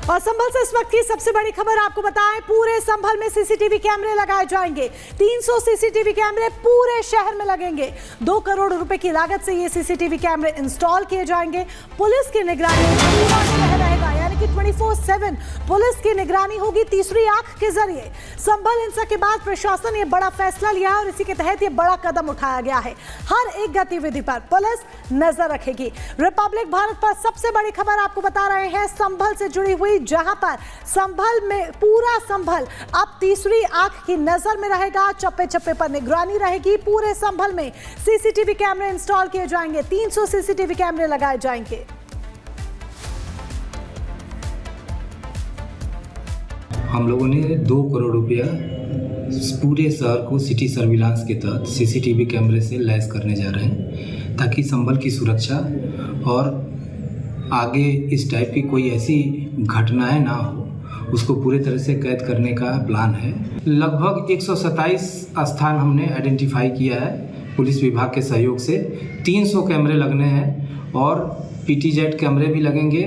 और संभल से इस वक्त की सबसे बड़ी खबर आपको बताएं, पूरे संभल में सीसीटीवी कैमरे लगाए जाएंगे। 300 सीसीटीवी कैमरे पूरे शहर में लगेंगे। 2 करोड़ रुपए की लागत से ये सीसीटीवी कैमरे इंस्टॉल किए जाएंगे। पुलिस की निगरानी पूरा शहर रहेगा, यानी कि 24/7 पुलिस की निगरानी होगी तीसरी आंख के जरिए। संभल हिंसा के बाद प्रशासन ये बड़ा फैसला लिया है और इसी के तहत ये बड़ा कदम उठाया गया है। हर एक गतिविधि पर पुलिस नजर रखेगी। रिपब्लिक भारत पर सबसे बड़ी खबर आपको बता रहे हैं, संभल से जुड़ी हुई, जहां पर संभल में पूरा संभल अब तीसरी आंख की नजर में रहेगा। चप्पे चप्पे पर निगरानी रहेगी। पूरे संभल में सीसीटीवी कैमरे इंस्टॉल किए जाएंगे। 300 सीसीटीवी कैमरे लगाए जाएंगे। हम लोगों ने 2 करोड़ रुपया पूरे शहर को सिटी सर्विलांस के तहत सीसीटीवी कैमरे से लैस करने जा रहे हैं, ताकि संभल की सुरक्षा और आगे इस टाइप की कोई ऐसी घटनाएं ना हो, उसको पूरे तरह से कैद करने का प्लान है। लगभग 127 स्थान हमने आइडेंटिफाई किया है पुलिस विभाग के सहयोग से। 300 कैमरे लगने हैं और पीटीजेड कैमरे भी लगेंगे।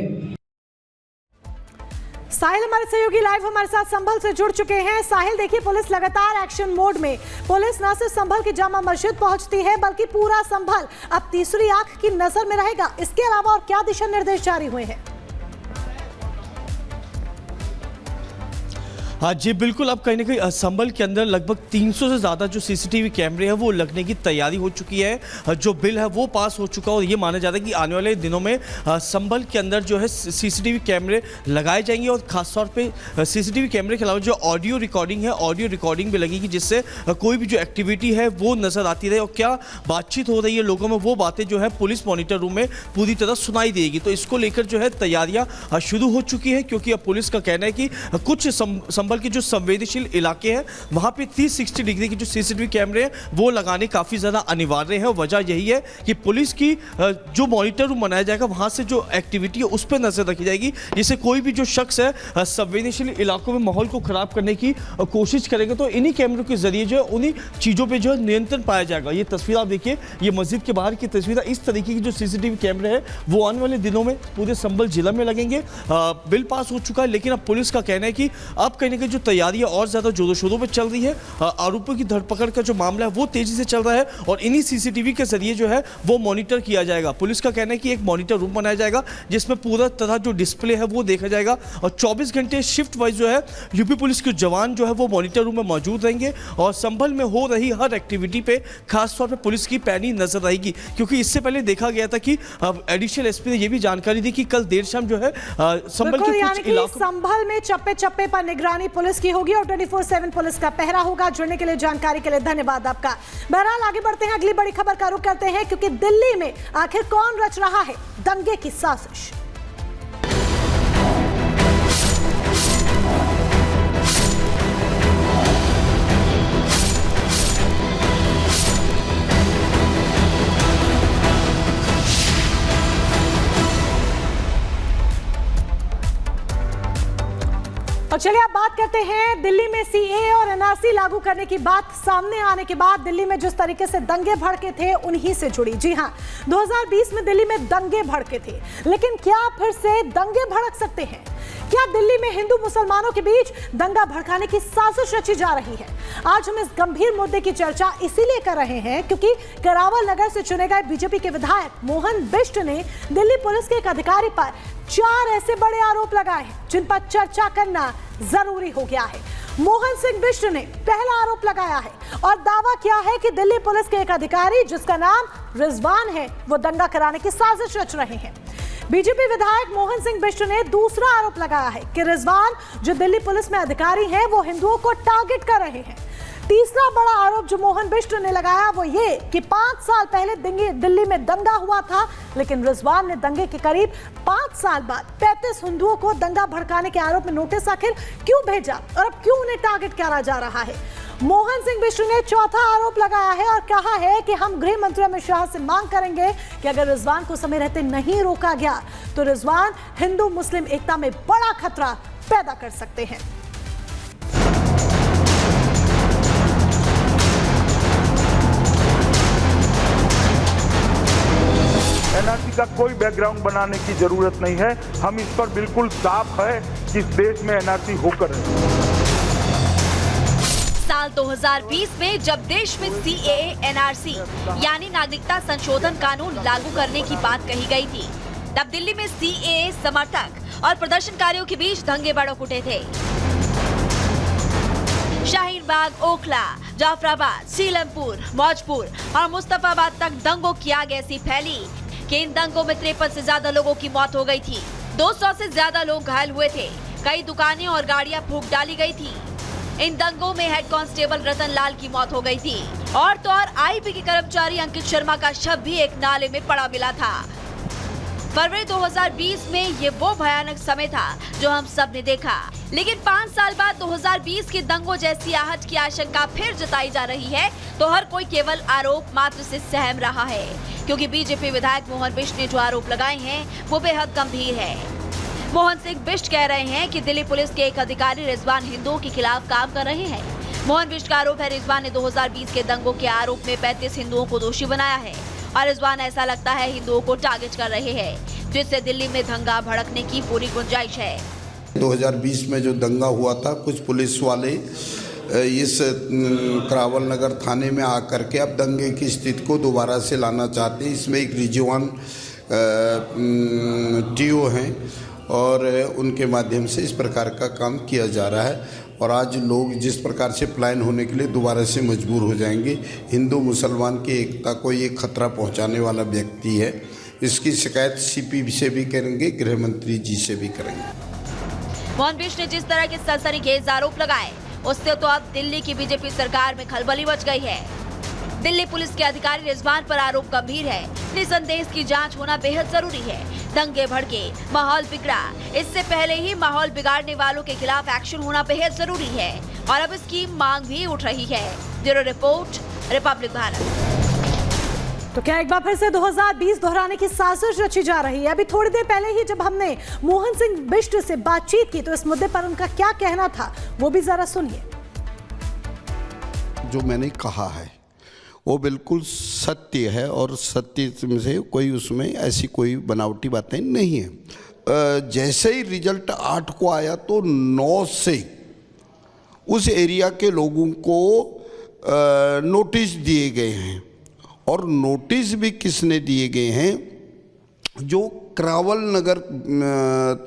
साहिल हमारे सहयोगी लाइव हमारे साथ संभल से जुड़ चुके हैं। साहिल, देखिए, पुलिस लगातार एक्शन मोड में। पुलिस न सिर्फ संभल की जामा मस्जिद पहुंचती है, बल्कि पूरा संभल अब तीसरी आंख की नजर में रहेगा। इसके अलावा और क्या दिशा निर्देश जारी हुए हैं? हाँ जी बिल्कुल, अब कहीं ना कहीं संभल के अंदर लगभग 300 से ज़्यादा जो सीसीटीवी कैमरे हैं वो लगने की तैयारी हो चुकी है। जो बिल है वो पास हो चुका है और ये माना जाता है कि आने वाले दिनों में संभल के अंदर जो है सीसीटीवी कैमरे लगाए जाएंगे। और ख़ासतौर पे सीसीटीवी कैमरे के अलावा जो ऑडियो रिकॉर्डिंग है, ऑडियो रिकॉर्डिंग भी लगेगी, जिससे कोई भी जो एक्टिविटी है वो नज़र आती रहे और क्या बातचीत हो रही है लोगों में, वो बातें जो है पुलिस मॉनिटर रूम में पूरी तरह सुनाई देगी। तो इसको लेकर जो है तैयारियाँ शुरू हो चुकी है, क्योंकि अब पुलिस का कहना है कि कुछ संभल के जो संवेदनशील इलाके हैं वहां पे 360 डिग्री के जो सीसीटीवी कैमरे हैं वो लगाने काफी ज्यादा अनिवार्य है। वजह यही है कि पुलिस की जो मॉनिटर रूम बनाया जाएगा वहां से जो एक्टिविटी है उस पर नजर रखी जाएगी, जिससे कोई भी जो शख्स है संवेदनशील इलाकों में माहौल को खराब करने की कोशिश करेंगे तो इन्हीं कैमरों के जरिए जो है उन्हीं चीजों पर जो है नियंत्रण पाया जाएगा। ये तस्वीर आप देखिए, ये मस्जिद के बाहर की तस्वीर है। इस तरीके की जो सीसीटीवी कैमरे हैं वो आने वाले दिनों में पूरे संभल जिला में लगेंगे। बिल पास हो चुका है, लेकिन अब पुलिस का कहना है कि अब कहीं ना कहीं जो तैयारियां और ज्यादा जोरों शोरों पे चल रही है। आरोपियों की धरपकड़ का जो मामला है वो तेजी से चल रहा है और इन्हीं सीसीटीवी के जरिए जो है वो मॉनिटर किया जाएगा। पुलिस का कहना है कि एक मॉनिटर रूम बनाया जाएगा जिसमें पूरा तरह जो डिस्प्ले है वो देखा जाएगा और 24 घंटे शिफ्ट वाइज जो है यूपी पुलिस के जवान जो है वो मॉनिटर रूम में मौजूद रहेंगे और संभल में हो रही हर एक्टिविटी पे खासतौर पर पुलिस की पैनी नजर रहेगी। क्योंकि इससे पहले देखा गया था कि एडिशनल एसपी ने यह भी जानकारी दी कि कल देर शाम जो है संभल के कुछ इलाकों संभल में चप्पे चप्पे पर निगरानी पुलिस की होगी और 24/7 पुलिस का पहरा होगा। जुड़ने के लिए, जानकारी के लिए धन्यवाद आपका। बहरहाल आगे बढ़ते हैं, अगली बड़ी खबर का रुख करते हैं, क्योंकि दिल्ली में आखिर कौन रच रहा है दंगे की साजिश। और चलिए अब बात करते हैं दिल्ली में सीएए और एनआरसी लागू करने की बात सामने आने के बाद दिल्ली में जिस तरीके से दंगे भड़के थे उन्हीं से जुड़ी। जी हां, 2020 में दिल्ली में दंगे भड़के थे, लेकिन क्या फिर से दंगे भड़क सकते हैं? क्या दिल्ली में हिंदू मुसलमानों के बीच दंगा भड़काने की साजिश रची जा रही है? आज हम इस गंभीर मुद्दे की चर्चा इसीलिए कर रहे हैं क्योंकि करावल नगर से चुने गए बीजेपी के विधायक मोहन बिष्ट ने दिल्ली पुलिस के एक अधिकारी पर 4 ऐसे बड़े आरोप लगाए हैं जिन पर चर्चा करना जरूरी हो गया है। मोहन सिंह बिष्ट ने पहला आरोप लगाया है और दावा किया है कि दिल्ली पुलिस के एक अधिकारी जिसका नाम रिजवान है वो दंगा कराने की साजिश रच रहे हैं। बीजेपी विधायक मोहन सिंह बिष्ट ने दूसरा आरोप लगाया है कि रिजवान जो दिल्ली पुलिस में अधिकारी हैं वो हिंदुओं को टारगेट कर रहे हैं। तीसरा बड़ा आरोप जो मोहन बिष्ट ने लगाया वो ये कि 5 साल पहले दिल्ली में दंगा हुआ था, लेकिन रिजवान ने दंगे के करीब 5 साल बाद 35 हिंदुओं को दंगा भड़काने के आरोप में नोटिस आखिर क्यों भेजा और अब क्यों उन्हें टारगेट करा जा रहा है। मोहन सिंह बिष्ट ने चौथा आरोप लगाया है और कहा है कि हम गृह मंत्री अमित शाह से मांग करेंगे कि अगर रिजवान को समय रहते नहीं रोका गया तो रिजवान हिंदू मुस्लिम एकता में बड़ा खतरा पैदा कर सकते हैं। एनआरसी का कोई बैकग्राउंड बनाने की जरूरत नहीं है। हम इस पर बिल्कुल साफ है कि इस देश में एनआरसी होकर है। साल 2020 में जब देश में सीएए एनआरसी यानी नागरिकता संशोधन कानून लागू करने की बात कही गई थी, तब दिल्ली में सीएए समर्थक और प्रदर्शनकारियों के बीच दंगे भड़क उठे थे। शाहीन बाग, ओखला, जाफराबाद, सीलमपुर, मौजपुर और मुस्तफाबाद तक दंगों की आग ऐसी फैली कि इन दंगों में 53 से ज्यादा लोगों की मौत हो गई थी। 200 से ज्यादा लोग घायल हुए थे। कई दुकानें और गाड़ियां फूंक डाली गई थी। इन दंगों में हेड कांस्टेबल रतन लाल की मौत हो गई थी और तो और आईबी के कर्मचारी अंकित शर्मा का शव भी एक नाले में पड़ा मिला था। फरवरी 2020 में ये वो भयानक समय था जो हम सब ने देखा, लेकिन 5 साल बाद 2020 के दंगों जैसी आहट की आशंका फिर जताई जा रही है, तो हर कोई केवल आरोप मात्र से सहम रहा है, क्योंकि बीजेपी विधायक मोहन बिष्ट ने जो आरोप लगाए हैं वो बेहद गंभीर है। मोहन सिंह बिष्ट कह रहे हैं कि दिल्ली पुलिस के एक अधिकारी रिजवान हिंदुओं के खिलाफ काम कर रहे हैं। मोहन बिष्ट का आरोप है रिजवान ने 2020 के दंगों के आरोप में 35 हिंदुओं को दोषी बनाया है और रिजवान ऐसा लगता है हिंदुओं को टारगेट कर रहे हैं, जिससे दिल्ली में दंगा भड़कने की पूरी गुंजाइश है। 2020 में जो दंगा हुआ था, कुछ पुलिस वाले इस करावल नगर थाने में आकर के अब दंगे की स्थिति को दोबारा से लाना चाहते हैं। इसमें एक रिजवान टीओ हैं और उनके माध्यम से इस प्रकार का काम किया जा रहा है और आज लोग जिस प्रकार से पलायन होने के लिए दोबारा से मजबूर हो जाएंगे। हिंदू मुसलमान की एकता को ये खतरा पहुंचाने वाला व्यक्ति है। इसकी शिकायत सीपी से भी करेंगे, गृह मंत्री जी से भी करेंगे। मोहन बिष्ट ने जिस तरह के सनसनीखेज आरोप लगाए, उससे तो अब दिल्ली की बीजेपी सरकार में खलबली मच गई है। दिल्ली पुलिस के अधिकारी रिजवान पर आरोप गंभीर है। निसंदेह इसकी जांच होना बेहद जरूरी है। दंगे भड़के, माहौल बिगड़ा, इससे पहले ही माहौल बिगाड़ने वालों के खिलाफ एक्शन होना बेहद जरूरी है और अब इसकी मांग भी उठ रही है। Bureau report, Republic Bharat. तो क्या एक बार फिर से 2020 दोहराने की साजिश रची जा रही है? अभी थोड़ी देर पहले ही जब हमने मोहन सिंह बिष्ट से बातचीत की तो इस मुद्दे पर उनका क्या कहना था वो भी जरा सुनिए। जो मैंने कहा है वो बिल्कुल सत्य है और सत्य से कोई उसमें ऐसी कोई बनावटी बातें नहीं है। जैसे ही रिजल्ट 8 को आया तो 9 से उस एरिया के लोगों को नोटिस दिए गए हैं और नोटिस भी किसने दिए गए हैं, जो करावल नगर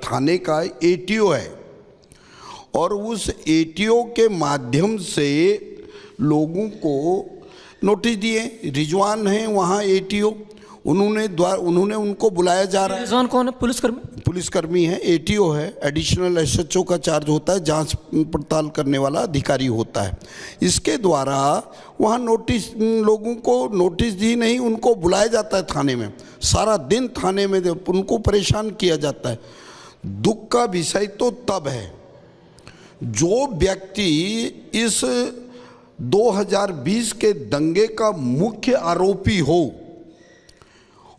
थाने का एटीओ है और उस एटीओ के माध्यम से लोगों को नोटिस दिए। रिजवान हैं वहाँ एटीओ, उन्होंने उनको बुलाया जा रहा है। रिजवान कौन है? पुलिसकर्मी है। एटीओ है, एडिशनल एसएचओ का चार्ज होता है, जांच पड़ताल करने वाला अधिकारी होता है। इसके द्वारा वहाँ नोटिस, लोगों को नोटिस दी नहीं, उनको बुलाया जाता है थाने में। सारा दिन थाने में उनको परेशान किया जाता है। दुख का विषय तो तब है जो व्यक्ति इस 2020 के दंगे का मुख्य आरोपी हो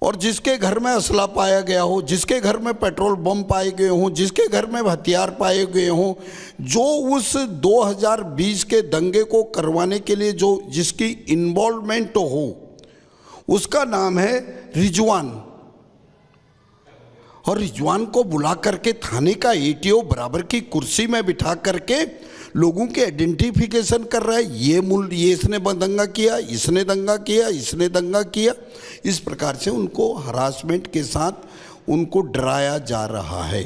और जिसके घर में असला पाया गया हो, जिसके घर में पेट्रोल बम पाए गए हों, जिसके घर में हथियार पाए गए हों, जो उस 2020 के दंगे को करवाने के लिए जो जिसकी इन्वॉल्वमेंट हो, उसका नाम है रिजवान। और रिजवान को बुला करके थाने का एटीओ बराबर की कुर्सी में बिठा करके लोगों के आइडेंटिफिकेशन कर रहा है। ये इसने दंगा किया, इसने दंगा किया, इसने दंगा किया। इस प्रकार से उनको हरासमेंट के साथ उनको डराया जा रहा है।